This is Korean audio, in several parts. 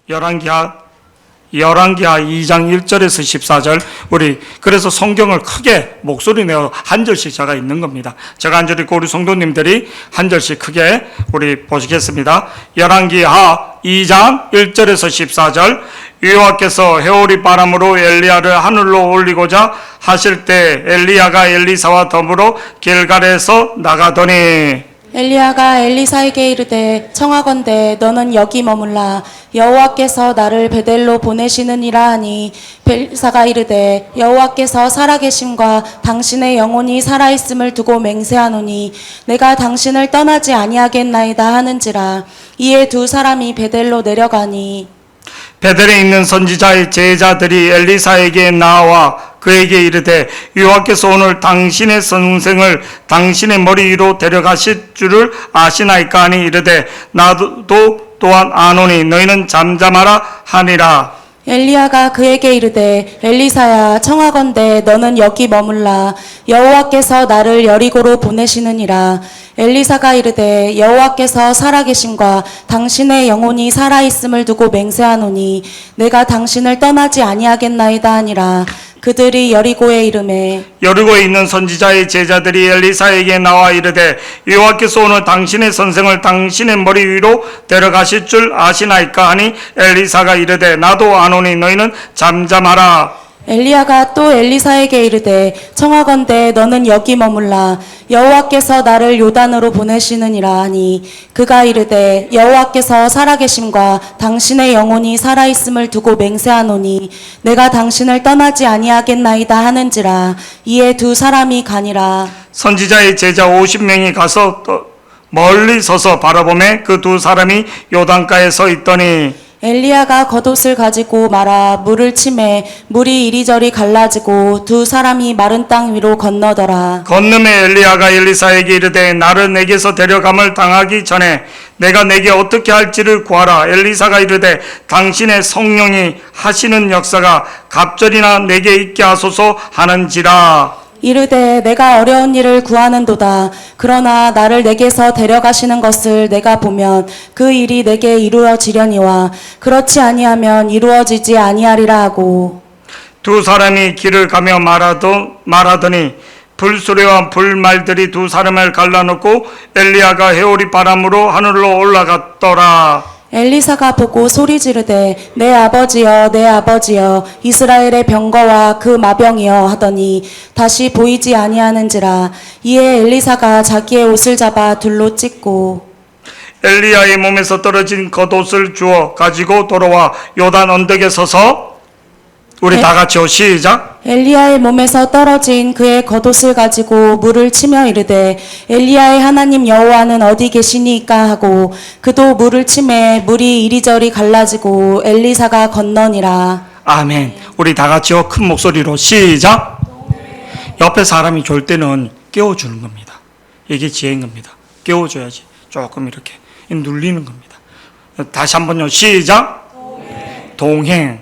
열왕기하 2장 1절에서 14절, 우리 그래서 성경을 크게 목소리 내어 한 절씩 제가 읽는 겁니다. 제가 한 절 읽고 우리 성도님들이 한 절씩 크게 우리 보시겠습니다. 열왕기하 2장 1절에서 14절. 여호와께서 해오리 바람으로 엘리야를 하늘로 올리고자 하실 때 엘리야가 엘리사와 더불어 길갈에서 나가더니 엘리야가 엘리사에게 이르되 청하건대 너는 여기 머물라 여호와께서 나를 베델로 보내시느니라 하니 엘리사가 이르되 여호와께서 살아계심과 당신의 영혼이 살아있음을 두고 맹세하노니 내가 당신을 떠나지 아니하겠나이다 하는지라. 이에 두 사람이 베델로 내려가니 베델에 있는 선지자의 제자들이 엘리사에게 나와 그에게 이르되 여호와께서 오늘 당신의 선생을 당신의 머리 위로 데려가실 줄을 아시나이까 하니 이르되 나도 또한 아노니 너희는 잠잠하라 하니라. 엘리야가 그에게 이르되 엘리사야 청하건대 너는 여기 머물라 여호와께서 나를 여리고로 보내시느니라. 엘리사가 이르되 여호와께서 살아계심과 당신의 영혼이 살아있음을 두고 맹세하노니 내가 당신을 떠나지 아니하겠나이다 하니라. 그들이 여리고에 이르매 여리고에 있는 선지자의 제자들이 엘리사에게 나와 이르되 여호와께서 오늘 당신의 선생을 당신의 머리 위로 데려가실 줄 아시나이까 하니 엘리사가 이르되 나도 아노니 너희는 잠잠하라. 엘리야가 또 엘리사에게 이르되 청하건대 너는 여기 머물라 여호와께서 나를 요단으로 보내시느니라 하니 그가 이르되 여호와께서 살아계심과 당신의 영혼이 살아있음을 두고 맹세하노니 내가 당신을 떠나지 아니하겠나이다 하는지라. 이에 두 사람이 가니라. 선지자의 제자 50명이 가서 멀리 서서 바라보매 그 두 사람이 요단가에 서 있더니 엘리야가 겉옷을 가지고 말아 물을 치매 물이 이리저리 갈라지고 두 사람이 마른 땅 위로 건너더라. 건너매 엘리야가 엘리사에게 이르되 나를 내게서 데려감을 당하기 전에 내가 내게 어떻게 할지를 구하라. 엘리사가 이르되 당신의 성령이 하시는 역사가 갑절이나 내게 있게 하소서 하는지라. 이르되 내가 어려운 일을 구하는도다. 그러나 나를 내게서 데려가시는 것을 내가 보면 그 일이 내게 이루어지려니와 그렇지 아니하면 이루어지지 아니하리라 하고. 두 사람이 길을 가며 말하더니 불수레와 불말들이 두 사람을 갈라놓고 엘리야가 해오리 바람으로 하늘로 올라갔더라. 엘리사가 보고 소리 지르되 내 아버지여 내 아버지여 이스라엘의 병거와 그 마병이여 하더니 다시 보이지 아니하는지라. 이에 엘리사가 자기의 옷을 잡아 둘로 찢고 엘리야의 몸에서 떨어진 겉옷을 주워 가지고 돌아와 요단 언덕에 서서 우리 다 같이요 시작. 엘리야의 몸에서 떨어진 그의 겉옷을 가지고 물을 치며 이르되 엘리야의 하나님 여호와는 어디 계시니까 하고 그도 물을 치매 물이 이리저리 갈라지고 엘리사가 건너니라. 아멘. 우리 다 같이요 큰 목소리로 시작. 옆에 사람이 졸 때는 깨워주는 겁니다. 이게 지혜인 겁니다. 깨워줘야지. 조금 이렇게 눌리는 겁니다. 다시 한번요 시작. 동행.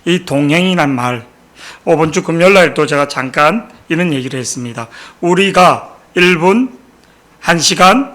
이 동행이란 말, 이번 주 금요일날도 제가 잠깐 이런 얘기를 했습니다. 우리가 1분, 1시간,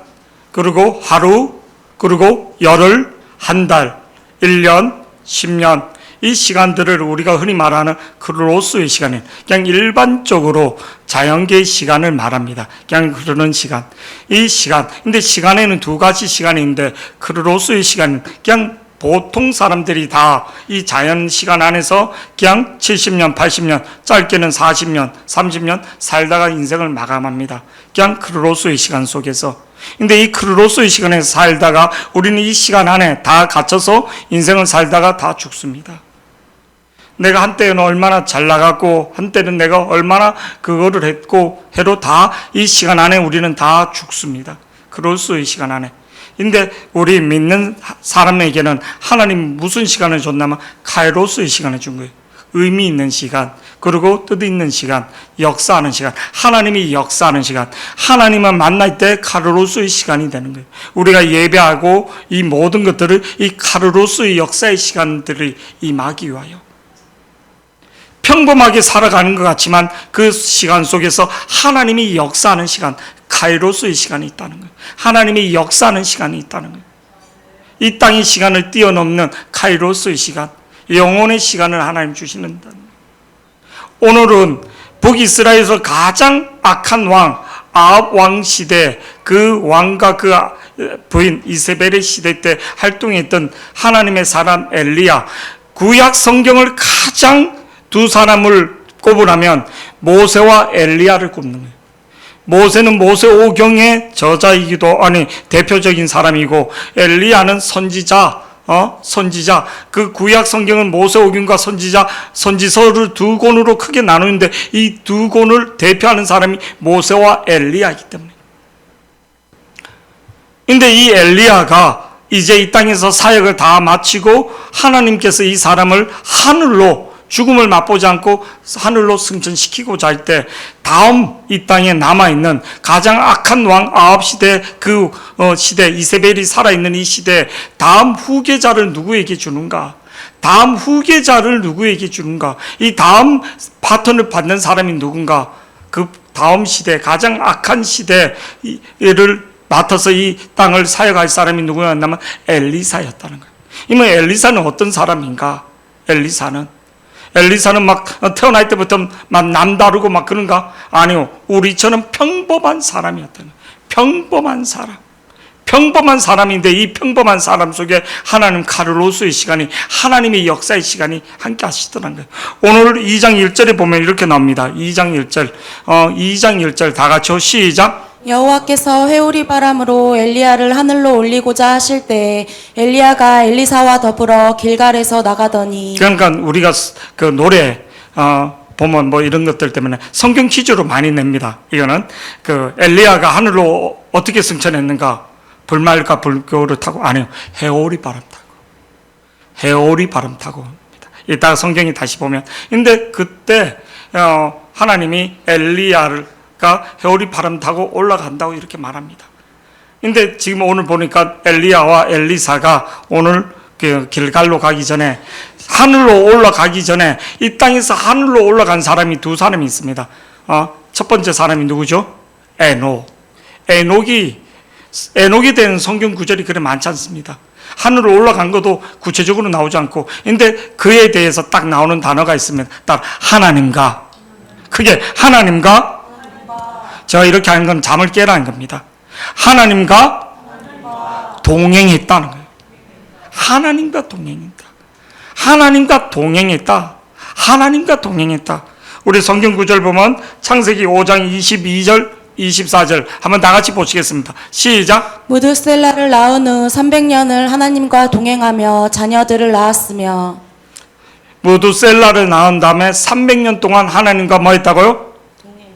그리고 하루, 그리고 열흘, 한 달, 1년, 10년, 이 시간들을 우리가 흔히 말하는 크로노스의 시간은 그냥 일반적으로 자연계의 시간을 말합니다. 그냥 흐르는 시간. 이 시간, 근데 시간에는 두 가지 시간이 있는데 크로노스의 시간은 그냥 보통 사람들이 다 이 자연 시간 안에서 그냥 70년, 80년, 짧게는 40년, 30년 살다가 인생을 마감합니다. 그냥 크로노스의 시간 속에서. 근데 이 크로노스의 시간에서 살다가 우리는 이 시간 안에 다 갇혀서 인생을 살다가 다 죽습니다. 내가 한때는 얼마나 잘 나갔고 한때는 내가 얼마나 그거를 했고 해도 다 이 시간 안에 우리는 다 죽습니다. 크로노스의 시간 안에. 근데 우리 믿는 사람에게는 하나님 무슨 시간을 줬냐면 카이로스의 시간을 준 거예요. 의미 있는 시간, 그리고 뜻 있는 시간, 역사하는 시간, 하나님이 역사하는 시간, 하나님을 만날 때 카르로스의 시간이 되는 거예요. 우리가 예배하고 이 모든 것들을 이 카르로스의 역사의 시간들이 임하기 위하여 평범하게 살아가는 것 같지만 그 시간 속에서 하나님이 역사하는 시간, 카이로스의 시간이 있다는 거예요. 하나님이 역사하는 시간이 있다는 거예요. 이 땅의 시간을 뛰어넘는 카이로스의 시간, 영혼의 시간을 하나님 주시는다. 오늘은 북이스라엘에서 가장 악한 왕 아합 왕 시대, 그 왕과 그 부인 이세벨의 시대 때 활동했던 하나님의 사람 엘리야, 구약 성경을 가장 두 사람을 꼽으라면 모세와 엘리야를 꼽는 거예요. 모세는 모세오경의 저자이기도 대표적인 사람이고, 엘리야는 선지자, 그 구약 성경은 모세오경과 선지서를 두 권으로 크게 나누는데 이 두 권을 대표하는 사람이 모세와 엘리야이기 때문에. 근데 이 엘리야가 이제 이 땅에서 사역을 다 마치고 하나님께서 이 사람을 하늘로, 죽음을 맛보지 않고 하늘로 승천시키고자 할 때 다음 이 땅에 남아있는 가장 악한 왕 아합 시대, 그 시대, 이세벨이 살아있는 이 시대 다음 후계자를 누구에게 주는가? 다음 후계자를 누구에게 주는가? 이 다음 바톤을 받는 사람이 누군가? 그 다음 시대, 가장 악한 시대를 맡아서 이 땅을 사역할 사람이 누구였냐면 엘리사였다는 거예요. 이면 엘리사는 어떤 사람인가? 엘리사는 막 태어날 때부터 막 남다르고 막 그런가? 아니요. 우리처럼 평범한 사람이었다는 거예요. 평범한 사람인데 이 평범한 사람 속에 하나님 카르로스의 시간이, 하나님의 역사의 시간이 함께 하시더라는 거예요. 오늘 2장 1절에 보면 이렇게 나옵니다. 2장 1절 다 같이요. 시작. 여호와께서 회오리 바람으로 엘리야를 하늘로 올리고자 하실 때 엘리야가 엘리사와 더불어 길갈에서 나가더니. 그러니까 우리가 그 노래 보면 뭐 이런 것들 때문에 성경 퀴즈로 많이 냅니다. 이거는 그 엘리야가 하늘로 어떻게 승천했는가? 불말과 불교를 타고, 아니요, 회오리 바람 타고 합니다. 이따가 성경이 다시 보면. 근데 그때 하나님이 엘리야가 회오리 바람 타고 올라간다고 이렇게 말합니다. 근데 지금 오늘 보니까 엘리야와 엘리사가 오늘 그 길갈로 가기 전에, 하늘로 올라가기 전에 이 땅에서 하늘로 올라간 사람이 두 사람이 있습니다. 첫 번째 사람이 누구죠? 에녹에 대한 성경 구절이 그래 많지 않습니다. 하늘로 올라간 것도 구체적으로 나오지 않고, 근데 그에 대해서 딱 나오는 단어가 있습니다. 딱 하나님과, 그게 하나님과, 제가 이렇게 하는 건 잠을 깨라는 겁니다. 하나님과 동행했다는 거예요. 하나님과 동행했다. 우리 성경 구절 보면 창세기 5장 22절 24절 한번 다 같이 보시겠습니다. 시작. 무드셀라를 낳은 후 300년을 하나님과 동행하며 자녀들을 낳았으며. 무드셀라를 낳은 다음에 300년 동안 하나님과 뭐 했다고요? 동행.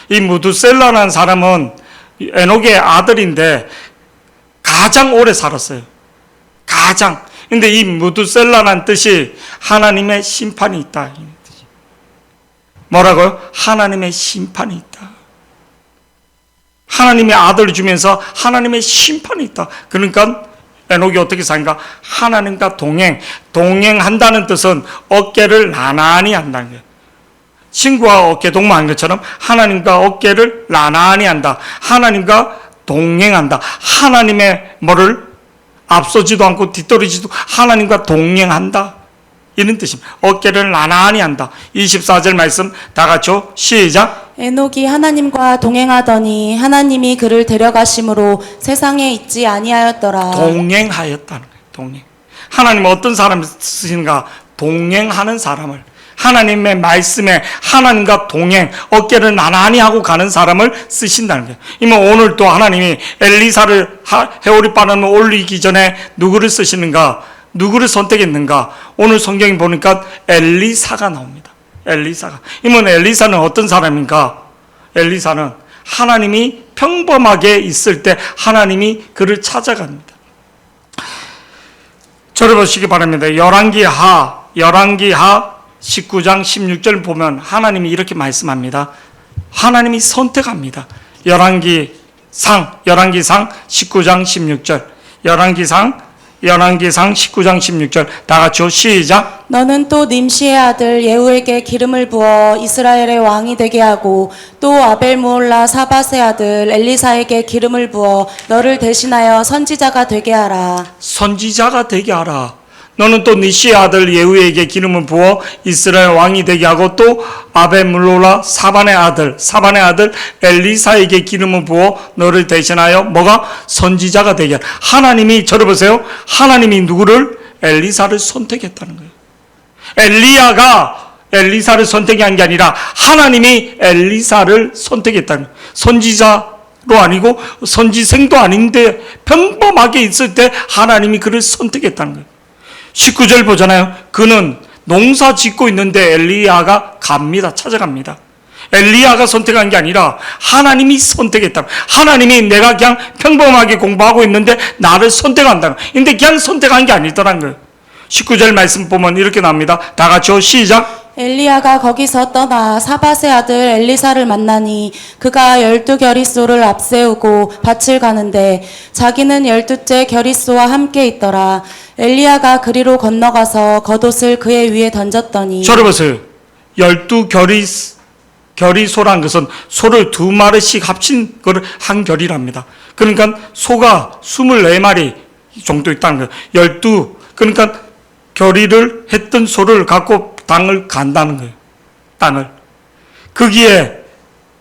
이 무드셀라라는 사람은 에녹의 아들인데 가장 오래 살았어요. 근데 이 무드셀라라는 뜻이 하나님의 심판이 있다. 뭐라고요? 하나님의 심판이 있다. 하나님의 아들을 주면서 하나님의 심판이 있다. 그러니까 에녹이 어떻게 사는가? 하나님과 동행한다는 뜻은 어깨를 나란히 한다는 거예요. 친구와 어깨 동무한 것처럼 하나님과 어깨를 나란히 한다. 하나님과 동행한다. 하나님의 뭐를 앞서지도 않고 뒤떨어지도, 하나님과 동행한다. 이런 뜻입니다. 어깨를 나란히 한다. 24절 말씀 다 같이요. 시작. 에녹이 하나님과 동행하더니 하나님이 그를 데려가심으로 세상에 있지 아니하였더라. 동행하였다는 거예요. 하나님은 어떤 사람을 쓰시는가? 동행하는 사람을, 하나님의 말씀에 하나님과 동행, 어깨를 나란히 하고 가는 사람을 쓰신다는 거예요. 이면 오늘 또 하나님이 엘리사를 회오리 바람을 올리기 전에 누구를 쓰시는가? 누구를 선택했는가? 오늘 성경에 보니까 엘리사가 나옵니다. 이면 엘리사는 어떤 사람인가? 엘리사는 하나님이 평범하게 있을 때 하나님이 그를 찾아갑니다. 저를 보시기 바랍니다. 열왕기하 19장 16절 보면 하나님이 이렇게 말씀합니다. 하나님이 선택합니다. 열왕기상 19장 16절. 열왕기상 열왕기상 19장 16절 다 같이요. 시작. 너는 또 nim시의 아들 예후에게 기름을 부어 이스라엘의 왕이 되게 하고 또 아벨므올라 사밧의 아들 엘리사에게 기름을 부어 너를 대신하여 선지자가 되게 하라. 선지자가 되게 하라. 너는 또 니시의 아들 예후에게 기름을 부어 이스라엘 왕이 되게 하고 또 아벨므올라 사반의 아들 엘리사에게 기름을 부어 너를 대신하여 뭐가? 선지자가 되게 하라. 하나님이 저를 보세요. 하나님이 누구를? 엘리사를 선택했다는 거예요. 엘리야가 엘리사를 선택한 게 아니라 하나님이 엘리사를 선택했다는 거예요. 선지자로 아니고 선지생도 아닌데 평범하게 있을 때 하나님이 그를 선택했다는 거예요. 19절 보잖아요. 그는 농사 짓고 있는데 엘리야가 갑니다. 찾아갑니다. 엘리야가 선택한 게 아니라 하나님이 선택했다. 하나님이 내가 그냥 평범하게 공부하고 있는데 나를 선택한다. 근데 그냥 선택한 게 아니더란 거예요. 19절 말씀 보면 이렇게 나옵니다. 다 같이요. 시작. 엘리야가 거기서 떠나 사밧의 아들 엘리사를 만나니 그가 12겨릿소를 앞세우고 밭을 가는데 자기는 12째 겨릿소와 함께 있더라. 엘리야가 그리로 건너가서 겉옷을 그의 위에 던졌더니 저를 보세요. 12겨릿소란 것은 소를 2마리씩 합친 것을 한 결이랍니다. 그러니까 소가 24마리 정도 있다는 거예요. 그러니까 결의를 했던 소를 갖고 땅을 간다는 거예요. 땅을. 거기에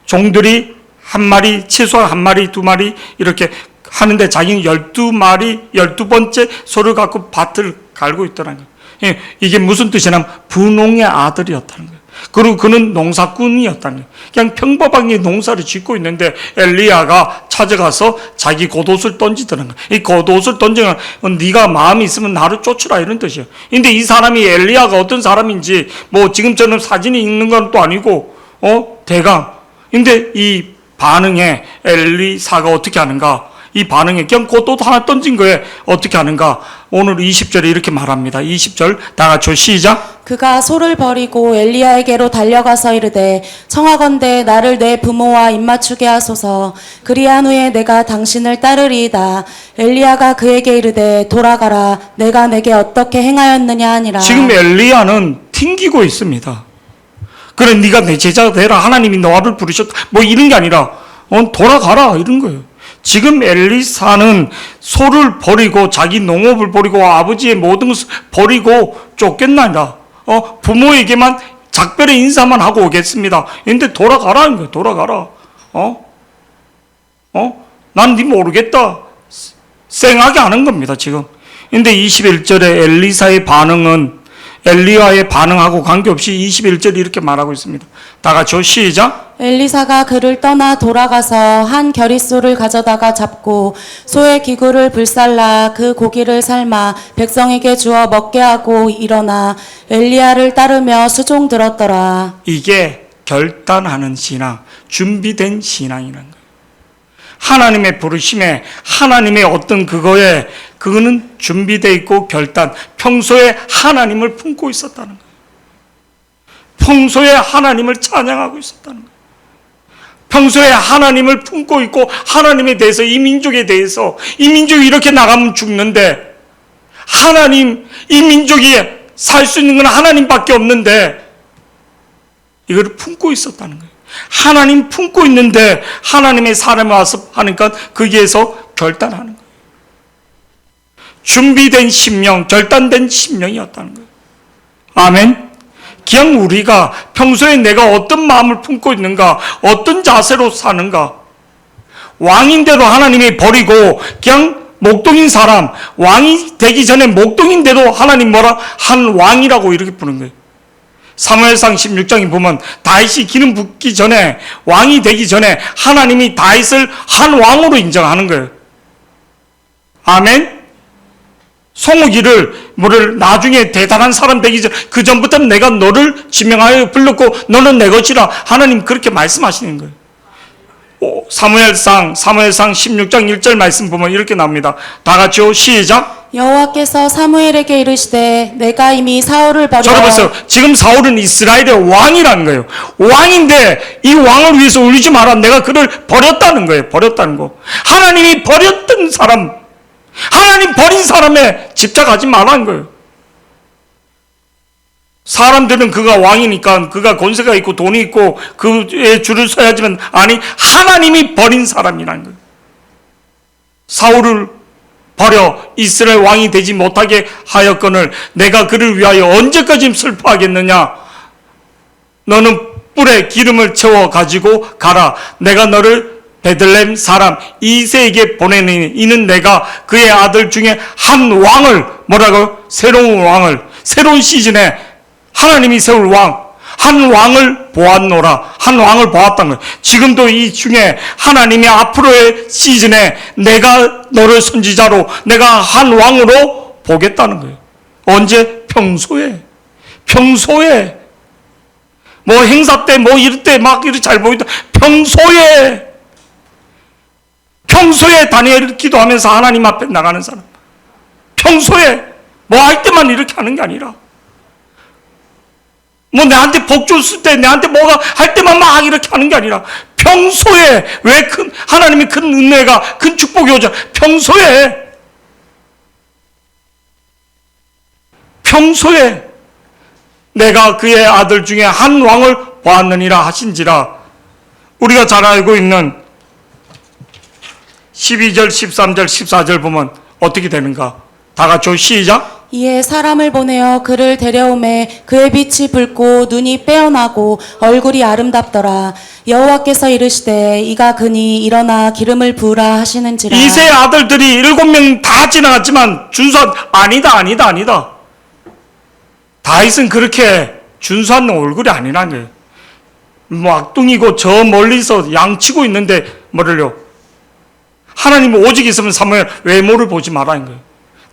종들이 한 마리, 최소한 한 마리, 2마리 이렇게 하는데 자기는 12마리, 12번째 소를 갖고 밭을 갈고 있더라는 거예요. 이게 무슨 뜻이냐면 분홍의 아들이었다는 거예요. 그리고 그는 농사꾼이었다는 거예요. 그냥 평범하게 농사를 짓고 있는데 엘리야가 찾아가서 자기 겉옷을 던지더라는 거예요. 이 겉옷을 던지면 네가 마음이 있으면 나를 쫓으라 이런 뜻이에요. 근데 이 사람이 엘리야가 어떤 사람인지 뭐 지금처럼 사진이 있는 건 또 아니고 대강. 근데 이 반응에 엘리사가 어떻게 하는가? 이 반응에 그냥 겉옷 하나 던진 거에 어떻게 하는가? 오늘 20절에 이렇게 말합니다. 20절 다 같이 시작. 그가 소를 버리고 엘리야에게로 달려가서 이르되 청하건대 나를 내 부모와 입맞추게 하소서. 그리한 후에 내가 당신을 따르리이다. 엘리야가 그에게 이르되 돌아가라. 내가 내게 어떻게 행하였느냐 하니라. 지금 엘리야는 튕기고 있습니다. 그래 네가 내 제자가 되라. 하나님이 너를 부르셨다. 뭐 이런 게 아니라 돌아가라 이런 거예요. 지금 엘리사는 소를 버리고 자기 농업을 버리고 아버지의 모든 것을 버리고 쫓겼나이다. 부모에게만 작별의 인사만 하고 오겠습니다. 근데 돌아가라는 거예요. 돌아가라. 난 네 모르겠다. 쌩하게 하는 겁니다, 지금. 근데 21절에 엘리사의 반응은 엘리야의 반응하고 관계없이 21절이 이렇게 말하고 있습니다. 다 같이 시작. 엘리사가 그를 떠나 돌아가서 한 겨릿소를 가져다가 잡고 소의 기구를 불살라 그 고기를 삶아 백성에게 주어 먹게 하고 일어나 엘리야를 따르며 수종 들었더라. 이게 결단하는 신앙, 준비된 신앙이라는 거예요. 하나님의 부르심에, 하나님의 어떤 그거에, 그거는 준비되어 있고 결단, 평소에 하나님을 품고 있었다는 거예요. 평소에 하나님을 찬양하고 있었다는 거예요. 평소에 하나님을 품고 있고 하나님에 대해서, 이 민족에 대해서, 이 민족이 이렇게 나가면 죽는데 하나님, 이 민족이 살 수 있는 건 하나님밖에 없는데 이걸 품고 있었다는 거예요. 하나님 품고 있는데 하나님의 사람이 와서 하니까 거기에서 결단하는 거예요. 준비된 심령, 결단된 심령이었다는 거예요. 아멘. 그냥 우리가 평소에 내가 어떤 마음을 품고 있는가, 어떤 자세로 사는가, 왕인대로 하나님이 버리고 그냥 목동인 사람, 왕이 되기 전에 목동인대로 하나님 뭐라? 한 왕이라고 이렇게 부르는 거예요. 사무엘상 16장에 보면 다윗이 기름 붓기 전에, 왕이 되기 전에 하나님이 다윗을 한 왕으로 인정하는 거예요. 아멘. 송우기를 나중에 대단한 사람 되기 전, 그 전부터 내가 너를 지명하여 불렀고 너는 내 것이라 하나님 그렇게 말씀하시는 거예요. 사무엘상 16장 1절 말씀 보면 이렇게 나옵니다. 다 같이요. 시작. 여호와께서 사무엘에게 이르시되 내가 이미 사울을 버려. 저러보세요. 지금 사울은 이스라엘의 왕이라는 거예요. 왕인데 이 왕을 위해서 울지 마라. 내가 그를 버렸다는 거예요. 버렸다는 거. 하나님이 버렸던 사람, 하나님 버린 사람에 집착하지 말라는 거예요. 사람들은 그가 왕이니까 그가 권세가 있고 돈이 있고 그에 줄을 서야지만, 아니, 하나님이 버린 사람이라는 거예요. 사울을 버려 이스라엘 왕이 되지 못하게 하였거늘 내가 그를 위하여 언제까지 슬퍼하겠느냐. 너는 뿔에 기름을 채워 가지고 가라. 내가 너를 베들레헴 사람 이새에게 보내니 이는 내가 그의 아들 중에 한 왕을, 뭐라고? 새로운 왕을, 새로운 시즌에 하나님이 세울 왕, 한 왕을 보았노라. 한 왕을 보았다는 거예요. 지금도 이 중에 하나님이 앞으로의 시즌에 내가 너를 선지자로, 내가 한 왕으로 보겠다는 거예요. 언제? 평소에. 뭐 행사 때, 뭐 이럴 때 막 이렇게 잘 보이다. 평소에 다니엘 기도하면서 하나님 앞에 나가는 사람. 평소에 뭐 할 때만 이렇게 하는 게 아니라, 뭐 내한테 복 줬을 때, 내한테 뭐가 할 때만 막 이렇게 하는 게 아니라, 평소에, 왜 하나님의 큰 은혜가, 큰 축복이 오죠? 평소에 내가 그의 아들 중에 한 왕을 보았느니라 하신지라. 우리가 잘 알고 있는 12절, 13절, 14절 보면 어떻게 되는가? 다 같이 시작. 이에 사람을 보내어 그를 데려오매 그의 빛이 붉고 눈이 빼어나고 얼굴이 아름답더라. 여호와께서 이르시되 이가 그니 일어나 기름을 부으라 하시는지라. 이새의 아들들이 7명 다 지나갔지만 준수한, 아니다. 다윗은 그렇게 준수한 얼굴이 아니라는 거예요. 막둥이고 저 멀리서 양치고 있는데 뭐를요? 하나님이 오직 있으면 사무엘 외모를 보지 말라는 거예요.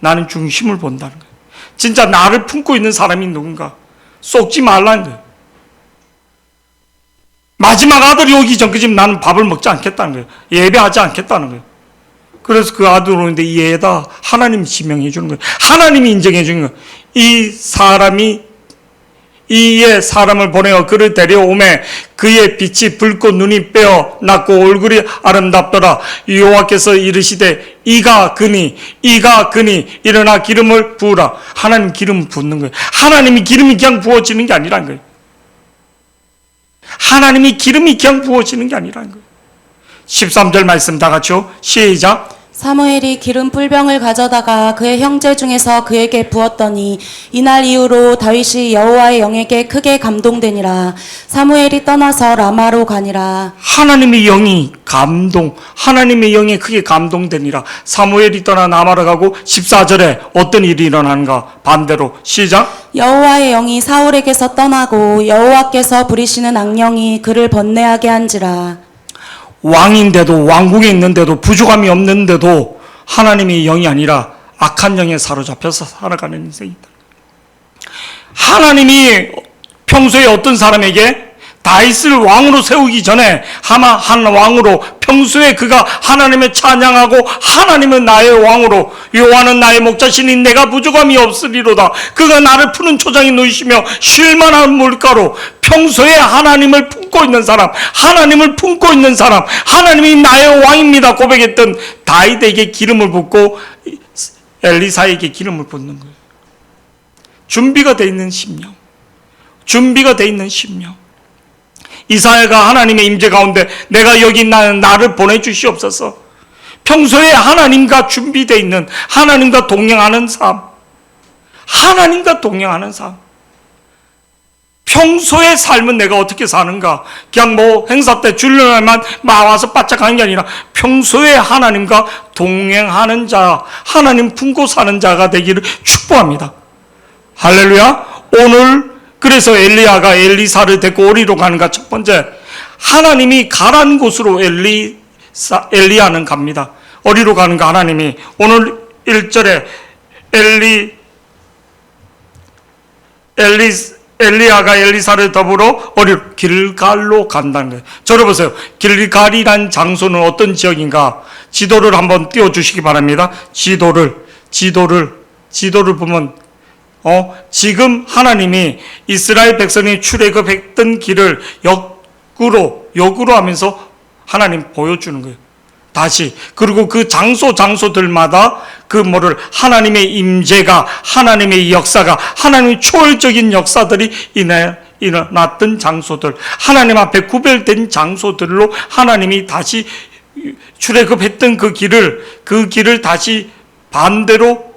나는 중심을 본다는 거예요. 진짜 나를 품고 있는 사람이 누군가 속지 말라는 거예요. 마지막 아들이 오기 전까지 나는 밥을 먹지 않겠다는 거예요. 예배하지 않겠다는 거예요. 그래서 그 아들 오는데 이 애다 하나님이 지명해 주는 거예요. 하나님이 인정해 주는 거예요. 이에 사람을 보내어 그를 데려오매 그의 빛이 붉고 눈이 빼어났고 얼굴이 아름답더라. 여호와께서 이르시되 이가 그니 일어나 기름을 부으라. 하나님 기름을 붓는 거예요. 하나님이 기름이 그냥 부어지는 게 아니라는 거예요. 하나님이 기름이 그냥 부어지는 게 아니라는 거예요. 13절 말씀 다 같이요. 시작. 사무엘이 기름 뿔병을 가져다가 그의 형제 중에서 그에게 부었더니 이날 이후로 다윗이 여호와의 영에게 크게 감동되니라. 사무엘이 떠나서 라마로 가니라. 하나님의 영이 하나님의 영에 크게 감동되니라. 사무엘이 떠나 라마로 가고 14절에 어떤 일이 일어나는가? 반대로 시작. 여호와의 영이 사울에게서 떠나고 여호와께서 부리시는 악령이 그를 번뇌하게 한지라. 왕인데도, 왕궁에 있는데도, 부족함이 없는데도 하나님의 영이 아니라 악한 영에 사로잡혀서 살아가는 인생이다. 하나님이 평소에 어떤 사람에게 다윗을 왕으로 세우기 전에 한 왕으로, 평소에 그가 하나님을 찬양하고 하나님은 나의 왕으로, 여호와는 나의 목자시니 내가 부족함이 없으리로다. 그가 나를 푸는 초장에 누이시며 쉴만한 물가로, 평소에 하나님을 품고 있는 사람, 하나님이 나의 왕입니다 고백했던 다윗에게 기름을 붓고 엘리사에게 기름을 붓는 거예요. 준비가 돼 있는 심령. 이사야가 하나님의 임재 가운데 내가 여기 있는 나를 보내주시옵소서. 평소에 하나님과 준비되어 있는, 하나님과 동행하는 삶. 평소의 삶은 내가 어떻게 사는가? 그냥 뭐 행사 때 주일날만 와서 바짝 하는 게 아니라 평소에 하나님과 동행하는 자, 하나님 품고 사는 자가 되기를 축복합니다. 할렐루야. 오늘 그래서 엘리야가 엘리사를 데리고 어디로 가는가? 첫 번째, 하나님이 가란 곳으로 엘리야는 갑니다. 어디로 가는가? 하나님이 오늘 1절에 엘리야가 엘리사를 더불어 길갈로 간다는 거예요. 저러보세요. 길갈이란 장소는 어떤 지역인가? 지도를 한번 띄워주시기 바랍니다. 지도를 보면 지금 하나님이 이스라엘 백성이 출애굽했던 길을 역으로 하면서 하나님 보여주는 거예요. 다시, 그리고 그 장소들마다 그 뭐를 하나님의 임재가, 하나님의 역사가, 하나님의 초월적인 역사들이 일어났던 장소들, 하나님 앞에 구별된 장소들로 하나님이 다시 출애굽했던 그 길을 다시 반대로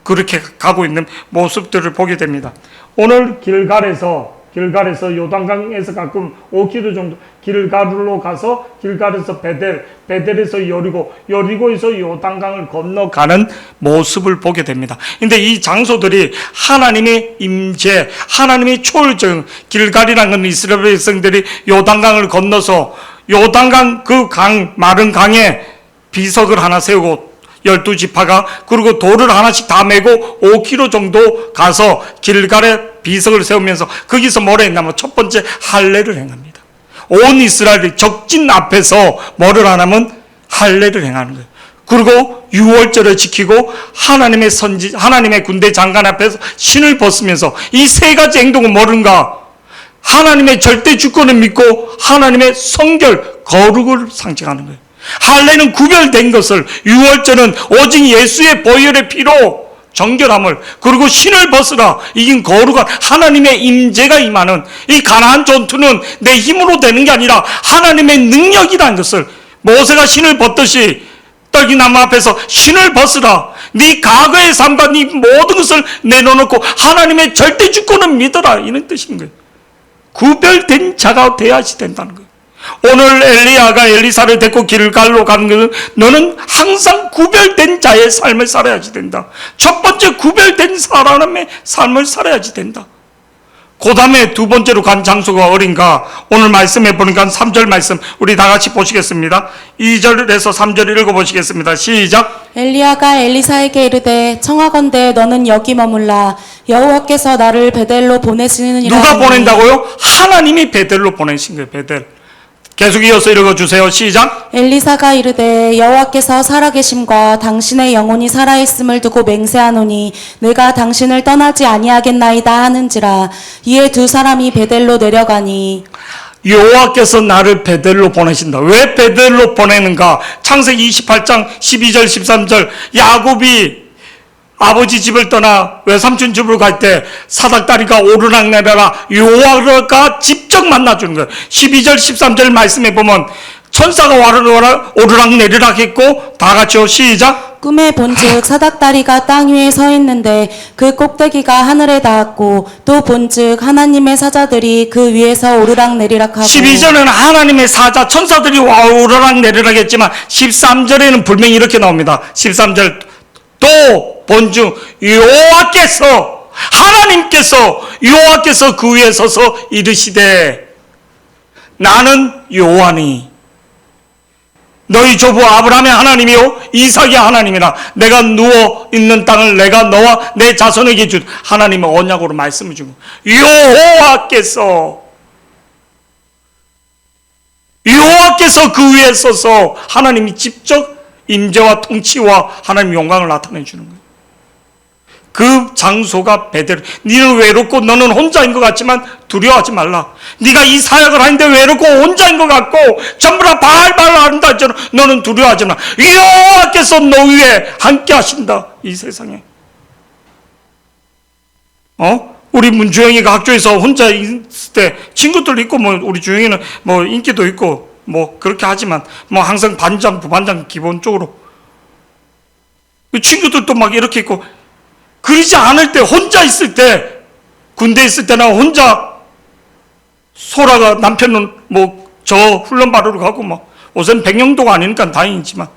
그렇게 가고 있는 모습들을 보게 됩니다. 오늘 길갈에서 요단강에서 가끔 5km 정도 길갈로 가서 길갈에서 베델에서 여리고에서 요단강을 건너가는 모습을 보게 됩니다. 근데 이 장소들이 하나님의 임재, 하나님의 초월적, 길갈이라는 건 이스라엘 백성들이 요단강을 건너서 요단강 그 마른 강에 비석을 하나 세우고 12지파가, 그리고 돌을 하나씩 다 메고 5km 정도 가서 길갈에 비석을 세우면서 거기서 뭐라 했냐면 첫 번째 할례를 행합니다. 온 이스라엘이 적진 앞에서 뭐를 하냐면 할례를 행하는 거예요. 그리고 유월절을 지키고 하나님의 군대 장관 앞에서 신을 벗으면서 이 세 가지 행동은 뭐른가? 하나님의 절대 주권을 믿고 하나님의 성결, 거룩을 상징하는 거예요. 할례는 구별된 것을, 유월절은 오직 예수의 보혈의 피로 정결함을, 그리고 신을 벗으라, 이긴 거룩한 하나님의 임재가 임하는, 이 가나안 전투는 내 힘으로 되는 게 아니라 하나님의 능력이라는 것을, 모세가 신을 벗듯이 떨기나무 앞에서 신을 벗으라, 네 과거의 삶과 네 모든 것을 내려놓고 하나님의 절대 주권을 믿어라, 이런 뜻인 거예요. 구별된 자가 되어야지 된다는 거예요. 오늘 엘리야가 엘리사를 데리고 길갈로 가는 것은 너는 항상 구별된 자의 삶을 살아야지 된다. 첫 번째 구별된 사람의 삶을 살아야지 된다. 그 다음에 두 번째로 간 장소가 어딘가? 오늘 말씀해 보니까 3절 말씀 우리 다 같이 보시겠습니다. 2절에서 3절 읽어보시겠습니다. 시작. 엘리야가 엘리사에게 이르되 청하건대 너는 여기 머물라. 여호와께서 나를 베델로 보내시느니라. 누가 보낸다고요? 하나님이 베델로 보내신 거예요. 베델. 계속 이어서 읽어주세요. 시작. 엘리사가 이르되 여호와께서 살아계심과 당신의 영혼이 살아있음을 두고 맹세하노니 내가 당신을 떠나지 아니하겠나이다 하는지라. 이에 두 사람이 베델로 내려가니 여호와께서 나를 베델로 보내신다. 왜 베델로 보내는가? 창세기 28장 12절 13절 야곱이 아버지 집을 떠나 외삼촌 집으로 갈 때 사닥다리가 오르락내리락 여호와가 직접 만나주는 거예요. 12절 13절 말씀에 보면 천사가 오르락내리락 했고, 다 같이요. 시작. 꿈에 본즉 사닥다리가 땅 위에 서 있는데 그 꼭대기가 하늘에 닿았고, 또 본즉 하나님의 사자들이 그 위에서 오르락내리락하고. 12절은 하나님의 사자 천사들이 오르락내리락 했지만 13절에는 분명히 이렇게 나옵니다. 13절 또 본즉 여호와께서 그 위에 서서 이르시되 나는 여호와니 너희 조부 아브라함의 하나님이요 이삭의 하나님이라. 내가 누워 있는 땅을 내가 너와 내 자손에게 준 하나님의 언약으로 말씀을 주고, 여호와께서 그 위에 서서 하나님이 직접 임재와 통치와 하나님의 영광을 나타내 주는 거예요. 그 장소가 베델. 너는 외롭고 너는 혼자인 것 같지만 두려워하지 말라. 네가 이 사역을 하는데 외롭고 혼자인 것 같고 전부 다 발발 한다 했잖아. 너는 두려워하지 마. 여호와께서 너 위에 함께 하신다. 이 세상에. 우리 문주영이가 학교에서 혼자 있을 때 친구들 있고, 뭐 우리 주영이는 뭐 인기도 있고 뭐 그렇게 하지만 뭐 항상 반장 부반장 기본적으로 친구들도 막 이렇게 있고, 그러지 않을 때 혼자 있을 때, 군대에 있을 때나 혼자 소라가 남편은 뭐 저 훈련 받으러 가고 막 우선 백령도가 아니니까 다행이지만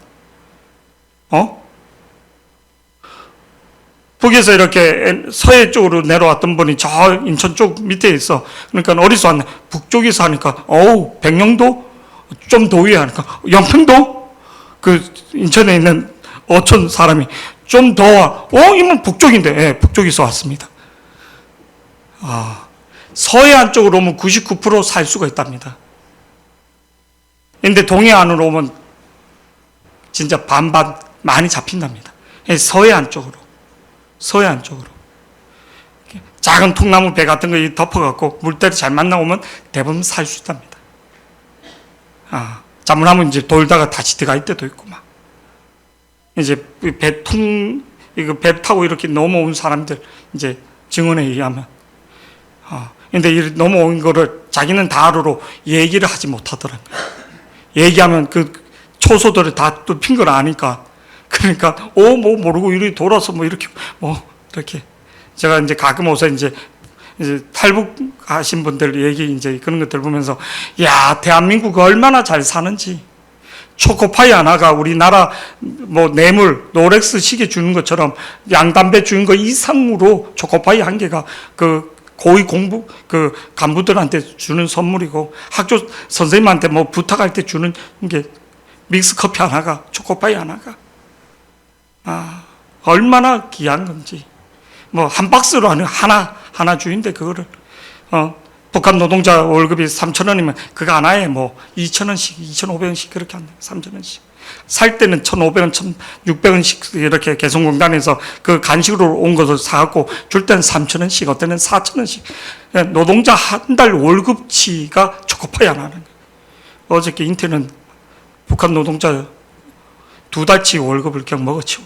북에서 이렇게 서해 쪽으로 내려왔던 분이 저 인천 쪽 밑에 있어. 그러니까 어디서 왔나? 북쪽에서 하니까 백령도 좀 더 위에 하니까 영평도 그 인천에 있는 어촌 사람이 좀 더 와. 이건 북쪽인데. 예, 북쪽에서 왔습니다. 서해안 쪽으로 오면 99% 살 수가 있답니다. 근데 동해안으로 오면 진짜 반반 많이 잡힌답니다. 예, 서해안 쪽으로. 작은 통나무 배 같은 거 덮어갖고 물때를 잘 만나오면 대부분 살 수 있답니다. 잘못하면 이제 돌다가 다시 들어갈 때도 있고 막. 이제 이거 배 타고 이렇게 넘어온 사람들 이제 증언에 의하면 근데 이 넘어온 거를 자기는 다 알으로 얘기를 하지 못하더라고요. 얘기하면 그 초소들을 다 뚫힌 걸 아니까 그러니까 뭐 모르고 이렇게 돌아서 뭐 이렇게 제가 이제 가끔 오서 이제 탈북하신 분들 얘기 이제 그런 것들 보면서 야 대한민국 얼마나 잘 사는지 초코파이 하나가 우리나라 뭐 뇌물 롤렉스 시계 주는 것처럼 양담배 주는 거 이상으로 초코파이 한 개가 그 고위 공부 그 간부들한테 주는 선물이고 학교 선생님한테 뭐 부탁할 때 주는 게 믹스 커피 하나가 초코파이 하나가 얼마나 귀한 건지 뭐 한 박스로 하나 주인데 그거를 북한 노동자 월급이 3,000원이면 그거 하나에 뭐 2,000원씩 2,500원씩 그렇게 한다 3,000원씩 살 때는 1,500원 1,600원씩 이렇게 개성공단에서 그 간식으로 온 것을 사갖고 줄 때는 3,000원씩 어떤 때는 4,000원씩 노동자 한 달 월급치가 초코파이 하나는 거예요. 어저께 인태는 북한 노동자 2달치 월급을 그냥 먹어치워.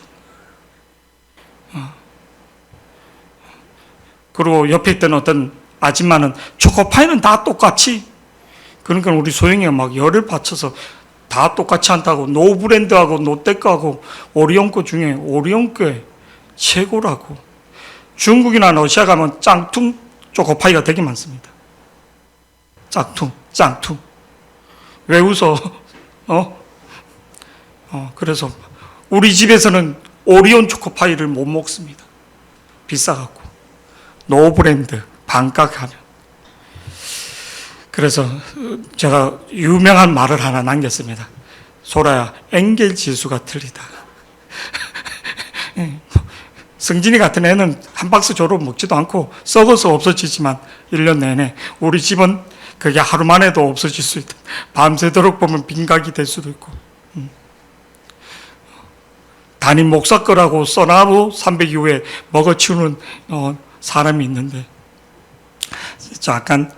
그리고 옆에 있던 어떤 아줌마는 초코파이는 다 똑같이 그러니까 우리 소영이가 막 열을 받쳐서 다 똑같이 한다고 노브랜드하고 롯데거하고 오리온거 중에 오리온거에 최고라고 중국이나 러시아 가면 짱퉁 초코파이가 되게 많습니다. 짱퉁 왜 웃어? 그래서 우리 집에서는 오리온 초코파이를 못 먹습니다. 비싸갖고 노브랜드 반값하면. 그래서 제가 유명한 말을 하나 남겼습니다. 소라야, 엥겔 지수가 틀리다. 성진이 같은 애는 한 박스 조로 먹지도 않고 썩어서 없어지지만 1년 내내 우리 집은 그게 하루 만에도 없어질 수 있다. 밤새도록 보면 빈각이 될 수도 있고. 담임 목사 거라고 써놔도 300 이후에 먹어치우는 사람이 있는데 약간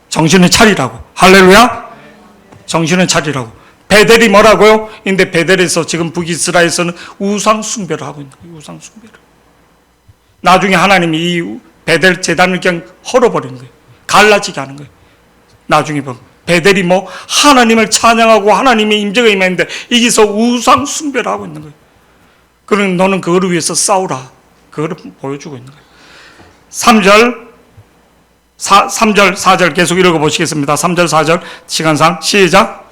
정신을 차리라고. 할렐루야? 정신을 차리라고. 베델이 뭐라고요? 근데 베델에서 지금 북이스라엘에서는 우상 숭배를 하고 있는 거예요. 우상 숭배를. 나중에 하나님이 이 베델 제단을 그냥 헐어버리는 거예요. 갈라지게 하는 거예요. 나중에 보면 베델이 뭐 하나님을 찬양하고 하나님의 임재가 임했는데 여기서 우상 숭배를 하고 있는 거예요. 그러면 너는 그거를 위해서 싸우라. 그거를 보여주고 있는 거예요. 3절, 4절 계속 읽어보시겠습니다. 3절, 4절 시간상 시작.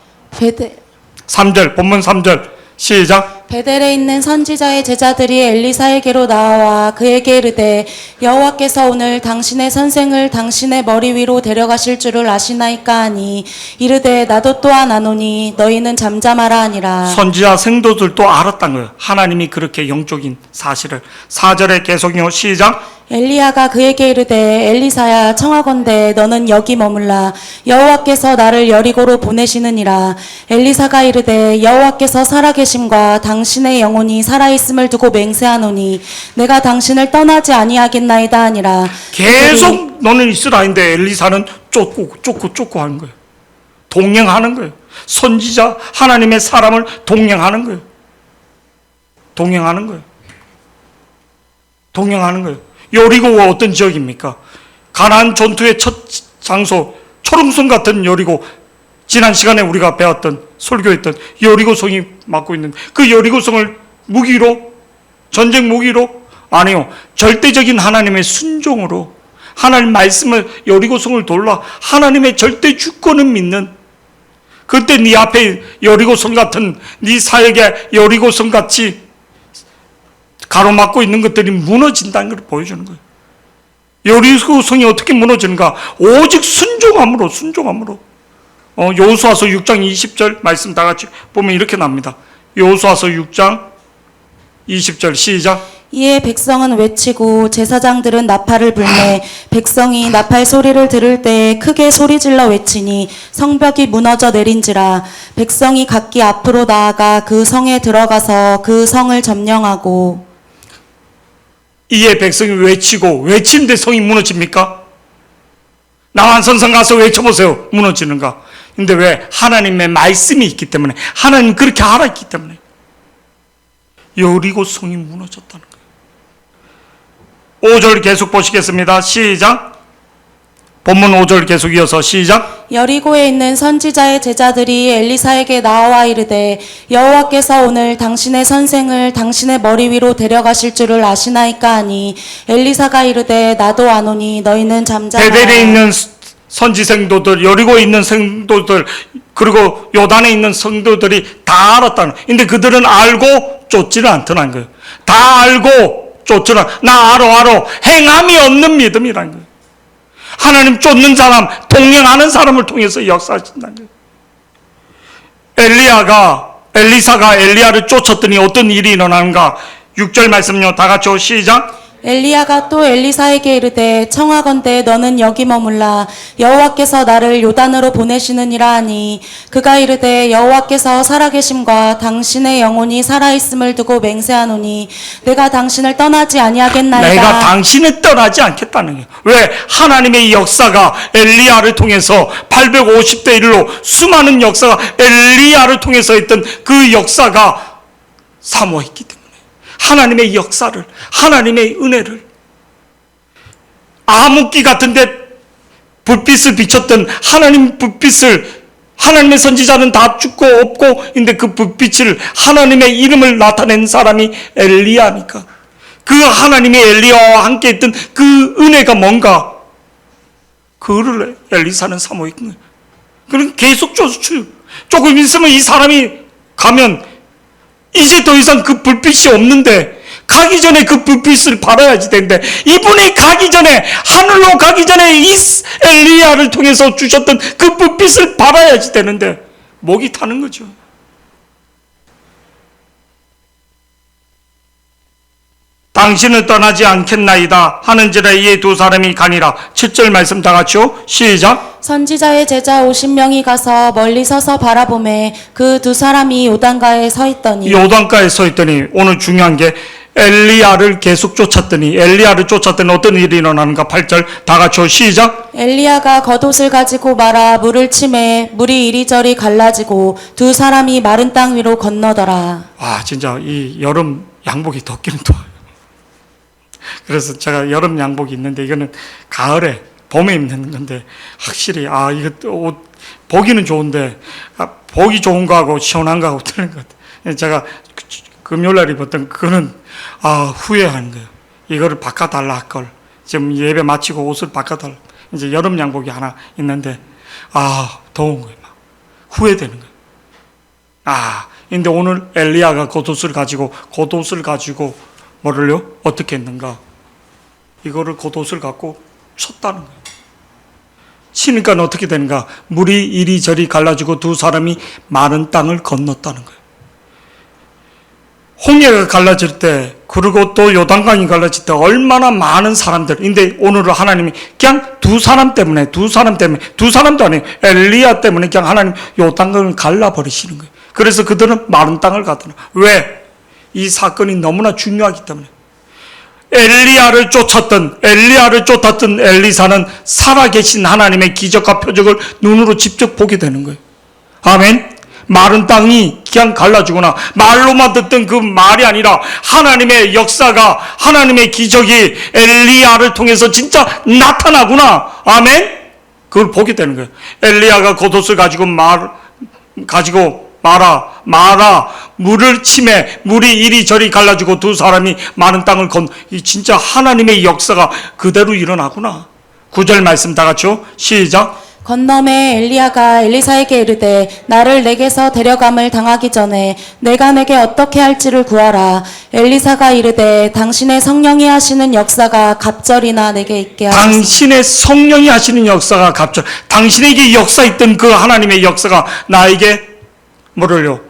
3절, 본문 3절 시작. 베델에 있는 선지자의 제자들이 엘리사에게로 나와 그에게 이르되 여호와께서 오늘 당신의 선생을 당신의 머리 위로 데려가실 줄을 아시나이까 하니 이르되 나도 또한 아노니 너희는 잠잠하라 하니라. 선지자 성도들도 알았던 거예요. 하나님이 그렇게 영적인 사실을. 4절에 계속요 시작. 엘리야가 그에게 이르되 엘리사야 청하건대 너는 여기 머물라 여호와께서 나를 여리고로 보내시느니라. 엘리사가 이르되 여호와께서 살아계심과 당신의 영혼이 살아있음을 두고 맹세하노니 내가 당신을 떠나지 아니하겠나이다 하니라. 계속 너는 있으라인데 엘리사는 쫓고 하는 거예요. 동행하는 거예요. 선지자 하나님의 사람을 동행하는 거예요. 동행하는 거예요. 여리고가 어떤 지역입니까? 가나안 전투의 첫 장소, 초롱성 같은 여리고, 지난 시간에 우리가 배웠던, 설교했던 여리고성이 맡고 있는 그 여리고성을 무기로, 전쟁 무기로? 아니요. 절대적인 하나님의 순종으로, 하나님 말씀을 여리고성을 돌라 하나님의 절대 주권을 믿는, 그때 네 앞에 여리고성 같은, 네 사역에 여리고성 같이 가로막고 있는 것들이 무너진다는 걸 보여주는 거예요. 여리고성이 어떻게 무너지는가? 오직 순종함으로. 여호수아서 6장 20절 말씀 다 같이 보면 이렇게 납니다. 여호수아서 6장 20절 시작. 이에 백성은 외치고 제사장들은 나팔을 불매 백성이 나팔 소리를 들을 때 크게 소리질러 외치니 성벽이 무너져 내린지라. 백성이 각기 앞으로 나아가 그 성에 들어가서 그 성을 점령하고. 이에 백성이 외치고, 외치는데 성이 무너집니까? 남한선상 가서 외쳐보세요. 무너지는가? 근데 왜? 하나님의 말씀이 있기 때문에, 하나님 그렇게 알았기 때문에 여리고 성이 무너졌다는 거예요. 5절 계속 보시겠습니다. 시작. 본문 5절 계속 이어서 시작. 여리고에 있는 선지자의 제자들이 엘리사에게 나와 이르되 여호와께서 오늘 당신의 선생을 당신의 머리 위로 데려가실 줄을 아시나이까 하니 엘리사가 이르되 나도 아노니 너희는 잠잠하라. 베델에 있는 선지 성도들, 여리고에 있는 성도들, 그리고 요단에 있는 성도들이 다 알았다는 거예요. 근데 그들은 알고 쫓지는 않더라는 거예요. 다 알고 쫓지는 나 알아 행함이 없는 믿음이라는 거예요. 하나님 쫓는 사람, 동행하는 사람을 통해서 역사하신다는 거예요. 엘리사가 엘리야를 쫓았더니 어떤 일이 일어나는가? 6절 말씀요. 다 같이 시작. 엘리야가 또 엘리사에게 이르되 청하건대 너는 여기 머물라 여호와께서 나를 요단으로 보내시느니라 하니 그가 이르되 여호와께서 살아계심과 당신의 영혼이 살아있음을 두고 맹세하노니 내가 당신을 떠나지 아니하겠나이다. 내가 당신을 떠나지 않겠다는 거예요. 왜? 하나님의 역사가 엘리야를 통해서 850대 1로 수많은 역사가 엘리야를 통해서 했던 그 역사가 사모했기 때문에 하나님의 역사를, 하나님의 은혜를, 암흑기 같은데 불빛을 비췄던 하나님 불빛을, 하나님의 선지자는 다 죽고 없고 근데 그 불빛을, 하나님의 이름을 나타낸 사람이 엘리야니까 그 하나님의 엘리야와 함께 했던 그 은혜가 뭔가, 그를 엘리사는 사모했던 거예요. 그럼 계속 쫓아요. 조금 있으면 이 사람이 가면 이제 더 이상 그 불빛이 없는데 가기 전에 그 불빛을 받아야지 되는데 이분이 가기 전에, 하늘로 가기 전에 이 엘리야를 통해서 주셨던 그 불빛을 받아야지 되는데 목이 타는 거죠. 당신을 떠나지 않겠나이다 하는지라 이에 두 사람이 가니라. 7절 말씀 다 같이요. 시작. 선지자의 제자 50명이 가서 멀리 서서 바라보매 그 두 사람이 요단가에 서 있더니 요단가에 서 있더니, 오늘 중요한 게 엘리야를 계속 쫓았더니 어떤 일이 일어나는가? 8절 다 같이요. 시작. 엘리야가 겉옷을 가지고 말아 물을 치매 물이 이리저리 갈라지고 두 사람이 마른 땅 위로 건너더라. 와, 진짜 이 여름 양복이 덥기는 더워요. 그래서 제가 여름 양복이 있는데 이거는 가을에, 봄에 입는 건데 확실히 이거 옷 보기는 좋은데 보기 좋은 거하고 시원한 거하고 틀린 것 같아요. 제가 금요일날 입었던 그거는 후회하는 거예요. 이거를 바꿔달라 할 걸. 지금 예배 마치고 옷을 바꿔달라. 이제 여름 양복이 하나 있는데 더운 거예요. 막 후회되는 거예요. 근데 오늘 엘리야가 겉옷을 가지고 뭐를요? 어떻게 했는가? 이거를 겉옷을 갖고 쳤다는 거예요. 치니까 어떻게 되는가? 물이 이리저리 갈라지고 두 사람이 마른 땅을 건넜다는 거예요. 홍해가 갈라질 때, 그리고 또 요단강이 갈라질 때 얼마나 많은 사람들. 근데 오늘은 하나님이 그냥 두 사람도 아니에요. 엘리야 때문에 그냥 하나님 요단강을 갈라버리시는 거예요. 그래서 그들은 마른 땅을 가더라. 왜? 이 사건이 너무나 중요하기 때문에. 엘리야를 쫓았던 엘리사는 살아계신 하나님의 기적과 표적을 눈으로 직접 보게 되는 거예요. 아멘. 마른 땅이 그냥 갈라지거나 말로만 듣던 그 말이 아니라 하나님의 역사가, 하나님의 기적이 엘리야를 통해서 진짜 나타나구나. 아멘. 그걸 보게 되는 거예요. 엘리야가 겉옷을 가지고 말아 물을 치매 물이 이리저리 갈라지고 두 사람이 마른 땅을 진짜 하나님의 역사가 그대로 일어나구나. 9절 말씀 다 같이요. 시작. 건너매 엘리야가 엘리사에게 이르되 나를 내게서 데려감을 당하기 전에 내가 내게 어떻게 할지를 구하라. 엘리사가 이르되 당신의 성령이 하시는 역사가 갑절이나 내게 있게 하소서. 당신의 성령이 하시는 역사가 갑절, 당신에게 역사했던 그 하나님의 역사가 나에게 뭐를요?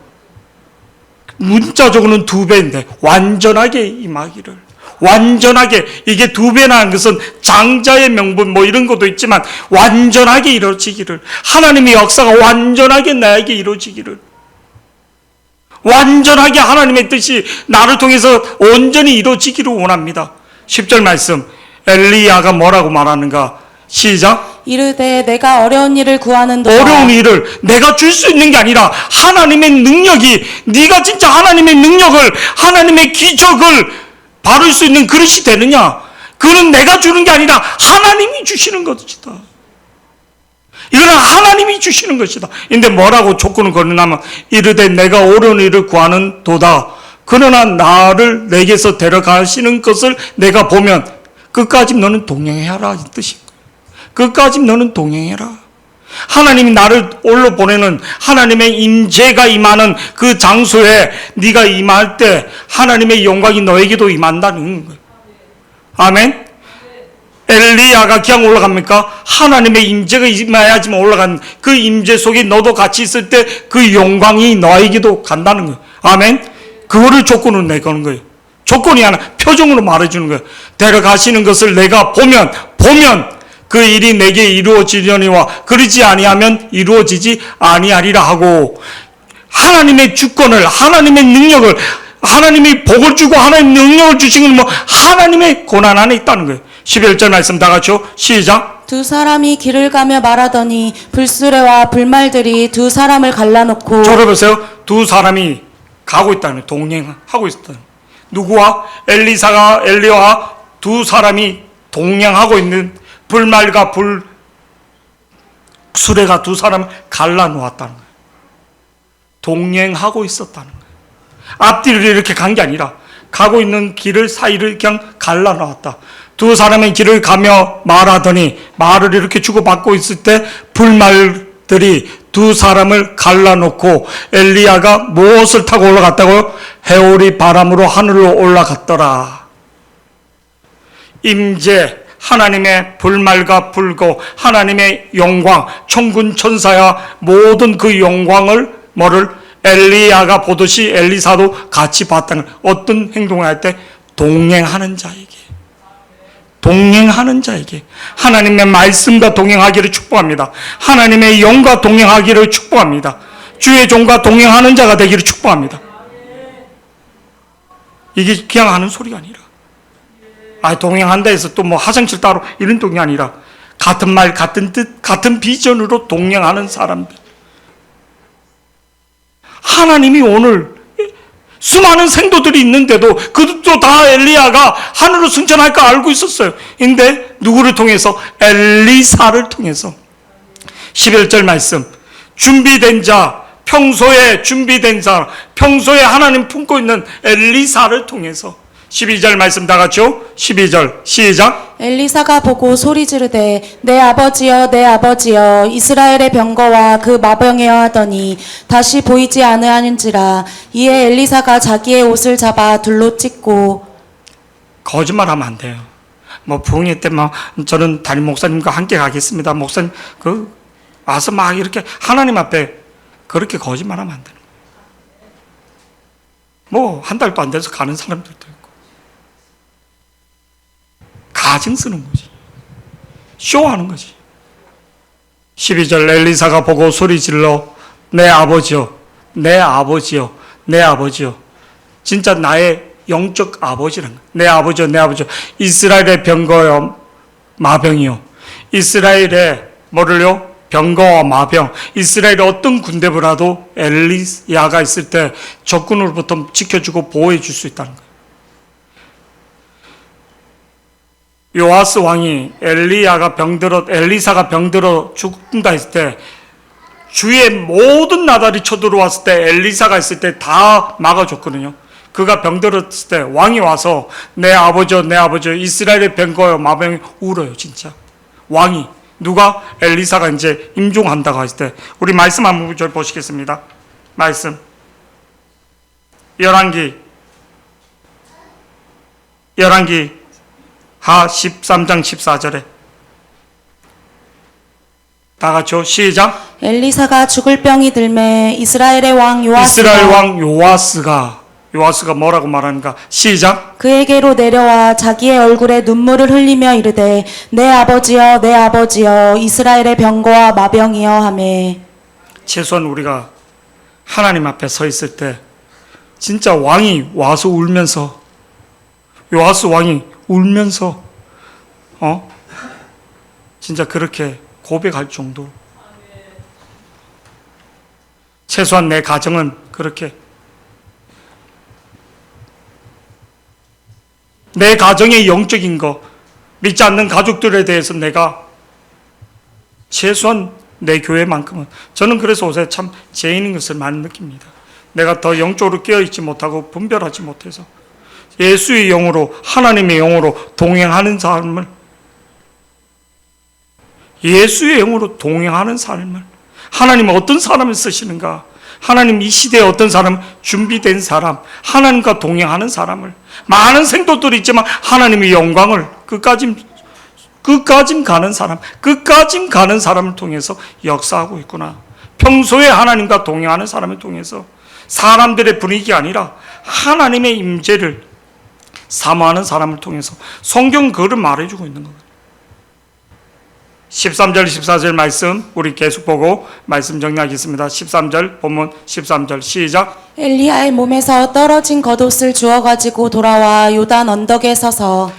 문자적으로는 2배인데 완전하게 임하기를. 완전하게, 이게 2배라는 것은 장자의 명분 이런 것도 있지만 완전하게 이루어지기를, 하나님의 역사가 완전하게 나에게 이루어지기를, 완전하게 하나님의 뜻이 나를 통해서 온전히 이루어지기를 원합니다. 10절 말씀, 엘리야가 뭐라고 말하는가? 시작. 이르되 내가 어려운 일을 구하는도다. 어려운 일을 내가 줄 수 있는 게 아니라 하나님의 능력이, 네가 진짜 하나님의 능력을, 하나님의 기적을 바를 수 있는 그릇이 되느냐? 그는 내가 주는 게 아니라 하나님이 주시는 것이다. 이거는 하나님이 주시는 것이다. 근데 뭐라고 조건을 걸어나면 이르되 내가 어려운 일을 구하는 도다. 그러나 나를 내게서 데려가시는 것을 내가 보면 끝까지 너는 동행해라 이 뜻인 거예요. 끝까지 너는 동행해라. 하나님이 나를 올려 보내는 하나님의 임재가 임하는 그 장소에 네가 임할 때 하나님의 영광이 너에게도 임한다는 거예요. 아멘. 엘리야가 그냥 올라갑니까? 하나님의 임재가 임해야지만 올라간 그 임재 속에 너도 같이 있을 때 그 영광이 너에게도 간다는 거예요. 아멘. 그거를 조건으로 내거는 거예요. 조건이 하나, 표정으로 말해주는 거예요. 데려가시는 것을 내가 보면 그 일이 내게 이루어지려니와 그러지 아니하면 이루어지지 아니하리라 하고, 하나님의 주권을, 하나님의 능력을, 하나님이 복을 주고 하나님의 능력을 주신 건 뭐 하나님의 고난 안에 있다는 거예요. 11절 말씀 다 같이요. 시작. 두 사람이 길을 가며 말하더니 불수레와 불말들이 두 사람을 갈라놓고. 저를 두 사람이 가고 있다는 거예요. 동행하고 있다는 거예요. 누구와? 엘리야와 두 사람이 동행하고 있는, 불말과 불수레가 두 사람을 갈라놓았다는 거예요. 동행하고 있었다는 거예요. 앞뒤를 이렇게 간 게 아니라 가고 있는 길을 사이를 그냥 갈라놓았다. 두 사람의 길을 가며 말하더니, 말을 이렇게 주고받고 있을 때 불말들이 두 사람을 갈라놓고 엘리야가 무엇을 타고 올라갔다고요? 해오리 바람으로 하늘로 올라갔더라. 임재, 하나님의 불말과 불고 하나님의 영광, 천군 천사야 모든 그 영광을 뭐를 엘리야가 보듯이 엘리사도 같이 봤다는, 어떤 행동을 할 때 동행하는 자에게, 동행하는 자에게 하나님의 말씀과 동행하기를 축복합니다. 하나님의 영과 동행하기를 축복합니다. 주의 종과 동행하는 자가 되기를 축복합니다. 이게 그냥 하는 소리가 아니라, 동행한다 해서 또 뭐 화장실 따로 이런 동행이 아니라 같은 말, 같은 뜻, 같은 비전으로 동행하는 사람들. 하나님이 오늘 수많은 생도들이 있는데도 그것도 다 엘리야가 하늘로 승천할 거 알고 있었어요. 근데 누구를 통해서? 엘리사를 통해서. 11절 말씀, 준비된 자, 평소에 준비된 자, 평소에 하나님 품고 있는 엘리사를 통해서. 12절 말씀 다 같이요. 12절 시작. 엘리사가 보고 소리 지르되 내 아버지여 내 아버지여 이스라엘의 병거와 그 마병이여 하더니 다시 보이지 아니하는지라. 이에 엘리사가 자기의 옷을 잡아 둘로 찢고. 거짓말하면 안 돼요. 뭐 부흥회 때 막 저는 담임 목사님과 함께 가겠습니다. 목사님 와서 막 이렇게 하나님 앞에 그렇게 거짓말하면 안 되는 거예요. 뭐 한 달도 안 돼서 가는 사람들도 있고. 가증 쓰는 거지. 쇼하는 거지. 12절 엘리사가 보고 소리 질러 내 아버지요, 내 아버지요, 내 아버지요. 진짜 나의 영적 아버지라는 거야. 내 아버지요, 내 아버지요. 이스라엘의 병거요, 마병이요. 이스라엘의 뭐를요? 병거와 마병. 이스라엘의 어떤 군대보다도 엘리야가 있을 때 적군으로부터 지켜주고 보호해 줄 수 있다는 거예요. 요아스 왕이 엘리사가 병들어 죽는다 했을 때 주위에 모든 나달이 쳐들어왔을 때 엘리사가 있을 때 다 막아줬거든요. 그가 병들었을 때 왕이 와서 내 아버지요, 내 아버지요, 이스라엘의 병거요, 마병이 울어요, 진짜. 왕이. 누가? 엘리사가 이제 임종한다고 했을 때. 우리 말씀 한 구절 보시겠습니다. 말씀. 열왕기 하 13장 14절에 다 같이요. 시작. 엘리사가 죽을 병이 들매 이스라엘 왕 요아스가 뭐라고 말하는가? 시작. 그에게로 내려와 자기의 얼굴에 눈물을 흘리며 이르되 내 아버지여 내 아버지여 이스라엘의 병거와 마병이여 하매. 최소한 우리가 하나님 앞에 서 있을 때 진짜 왕이 와서 울면서, 요아스 왕이 울면서 진짜 그렇게 고백할 정도로. 최소한 내 가정은 그렇게, 내 가정의 영적인 거, 믿지 않는 가족들에 대해서 내가 최소한 내 교회만큼은, 저는 그래서 요새 참 죄인인 것을 많이 느낍니다. 내가 더 영적으로 깨어있지 못하고 분별하지 못해서 예수의 영으로, 하나님의 영으로 동행하는 삶을, 예수의 영으로 동행하는 삶을, 하나님은 어떤 사람을 쓰시는가, 하나님 이 시대에 어떤 사람, 준비된 사람, 하나님과 동행하는 사람을, 많은 생도들이 있지만 하나님의 영광을 끝까지 가는 사람, 끝까지 가는 사람을 통해서 역사하고 있구나. 평소에 하나님과 동행하는 사람을 통해서 사람들의 분위기가 아니라 하나님의 임재를 사모하는 사람을 통해서 성경 그를 말해주고 있는 거거든요. 13절 14절 말씀 우리 계속 보고 말씀 정리하겠습니다. 13절 본문 13절 시작. 엘리야의 몸에서 떨어진 겉옷을 주워가지고 돌아와 요단 언덕에 서서,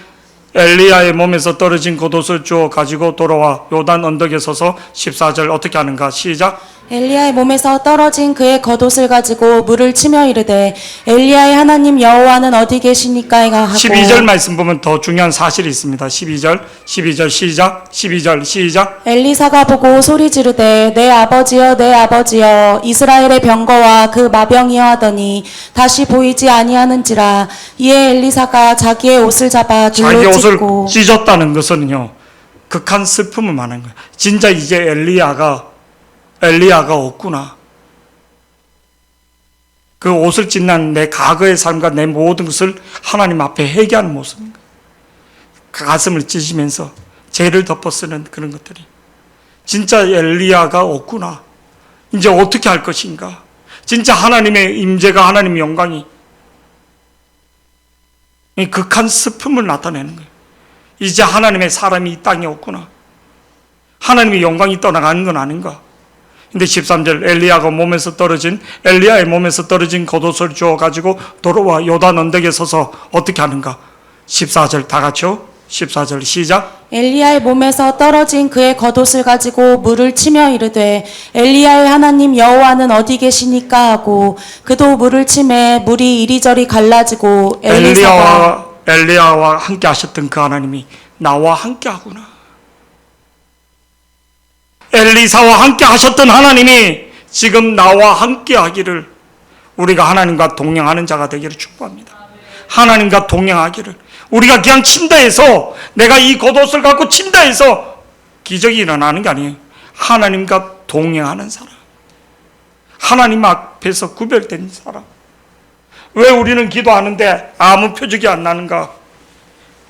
엘리야의 몸에서 떨어진 겉옷을 주워 가지고 돌아와 요단 언덕에 서서 14절 어떻게 하는가 시작. 엘리야의 몸에서 떨어진 그의 겉옷을 가지고 물을 치며 이르되 엘리야의 하나님 여호와는 어디 계시니까이가 하고, 12절 말씀 보면 더 중요한 사실이 있습니다. 12절 시작. 12절 시작. 엘리사가 보고 소리 지르되 내 아버지여 내 아버지여 이스라엘의 병거와 그 마병이여 하더니 다시 보이지 아니하는지라. 이에 엘리사가 자기의 옷을 잡아 자기 둘로 옷을 찢고, 찢었다는 것은요, 극한 슬픔을 말하는 거예요. 진짜 이제 엘리야가 없구나. 그 옷을 찢는 내 과거의 삶과 내 모든 것을 하나님 앞에 회개하는 모습인 거예요. 가슴을 찢으면서 죄를 덮어 쓰는 그런 것들이. 진짜 엘리야가 없구나. 이제 어떻게 할 것인가. 진짜 하나님의 임재가, 하나님의 영광이 이 극한 슬픔을 나타내는 거예요. 이제 하나님의 사람이 이 땅에 없구나. 하나님의 영광이 떠나가는 건 아닌가. 근데 13절 엘리야의 몸에서 떨어진 겉옷을 주워 가지고 돌아와 요단 언덕에 서서 어떻게 하는가. 14절 다 같이요. 14절 시작. 엘리야의 몸에서 떨어진 그의 겉옷을 가지고 물을 치며 이르되 엘리야의 하나님 여호와는 어디 계시니까 하고, 그도 물을 치매 물이 이리저리 갈라지고 엘리야와 함께 하셨던 그 하나님이 나와 함께 하구나. 엘리사와 함께 하셨던 하나님이 지금 나와 함께 하기를, 우리가 하나님과 동행하는 자가 되기를 축복합니다. 하나님과 동행하기를. 우리가 그냥 침대에서, 내가 이 겉옷을 갖고 침대에서 기적이 일어나는 게 아니에요. 하나님과 동행하는 사람, 하나님 앞에서 구별된 사람. 왜 우리는 기도하는데 아무 표적이 안 나는가?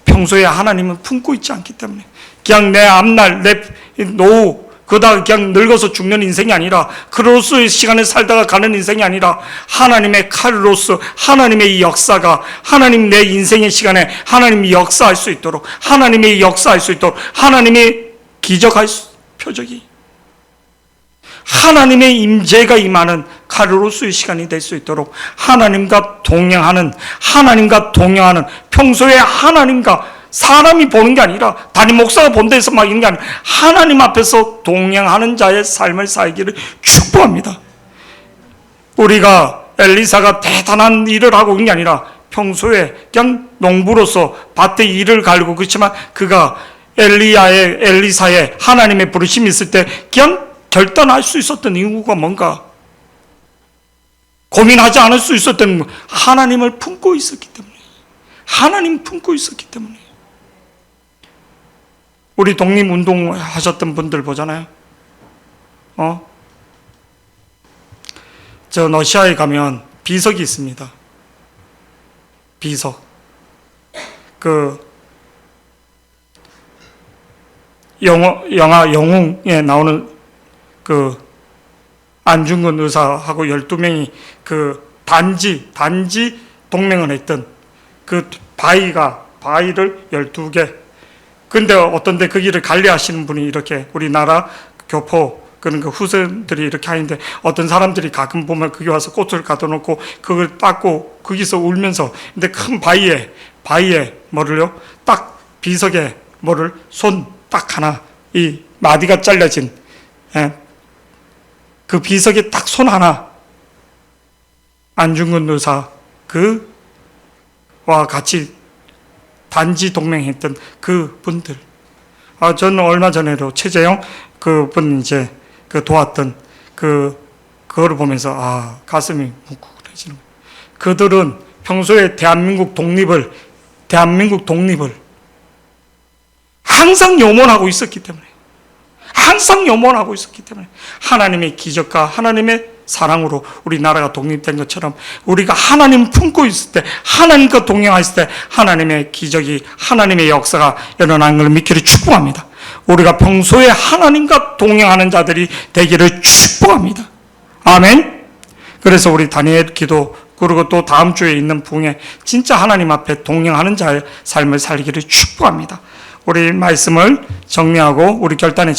평소에 하나님은 품고 있지 않기 때문에. 그냥 내 앞날, 내 노후, 그러다가 그냥 늙어서 죽는 인생이 아니라, 크로스의 시간을 살다가 가는 인생이 아니라, 하나님의 카르로스, 하나님의 역사가, 하나님 내 인생의 시간에 하나님이 역사할 수 있도록, 하나님이 역사할 수 있도록, 하나님이 기적할 표적이, 하나님의 임재가 임하는 카르로스의 시간이 될 수 있도록 하나님과 동행하는, 평소에 하나님과, 사람이 보는 게 아니라, 담임 목사가 본 데서 막 있는 게 아니라 하나님 앞에서 동행하는 자의 삶을 살기를 축복합니다. 우리가 엘리사가 대단한 일을 하고 있는 게 아니라 평소에 그냥 농부로서 밭에 일을 갈고, 그렇지만 그가 엘리사의 하나님의 부르심이 있을 때 그냥 결단할 수 있었던 이유가 뭔가, 고민하지 않을 수 있었던, 하나님을 품고 있었기 때문에. 하나님 품고 있었기 때문에. 우리 독립운동 하셨던 분들 보잖아요. 저 러시아에 가면 비석이 있습니다. 비석. 그 영화 영웅에 나오는 그 안중근 의사하고 12명이 그 단지 동맹을 했던 그 바위를 12개. 근데 어떤데 거기를 관리하시는 분이 이렇게 우리나라 교포 그런 그 후손들이 이렇게 하는데, 어떤 사람들이 가끔 보면 거기 와서 꽃을 갖다 놓고 그걸 닦고 거기서 울면서, 근데 큰 바위에 뭐를요? 딱 비석에 뭐를 손 딱 하나 이 마디가 잘려진 그 비석에 딱 손 하나, 안중근 의사 그와 같이 단지 동맹했던 그 분들. 저는 얼마 전에도 최재형 그분 이제 그 도왔던 그거를 보면서 가슴이 뭉클해지는 거예요. 그들은 평소에 대한민국 독립을 항상 염원하고 있었기 때문에, 하나님의 기적과 하나님의 사랑으로 우리나라가 독립된 것처럼 우리가 하나님 품고 있을 때, 하나님과 동행했을 때 하나님의 기적이, 하나님의 역사가 일어나는 걸 믿기를 축복합니다. 우리가 평소에 하나님과 동행하는 자들이 되기를 축복합니다. 아멘. 그래서 우리 다니엘 기도, 그리고 또 다음 주에 있는 부흥회 진짜 하나님 앞에 동행하는 자의 삶을 살기를 축복합니다. 우리 말씀을 정리하고 우리 결단에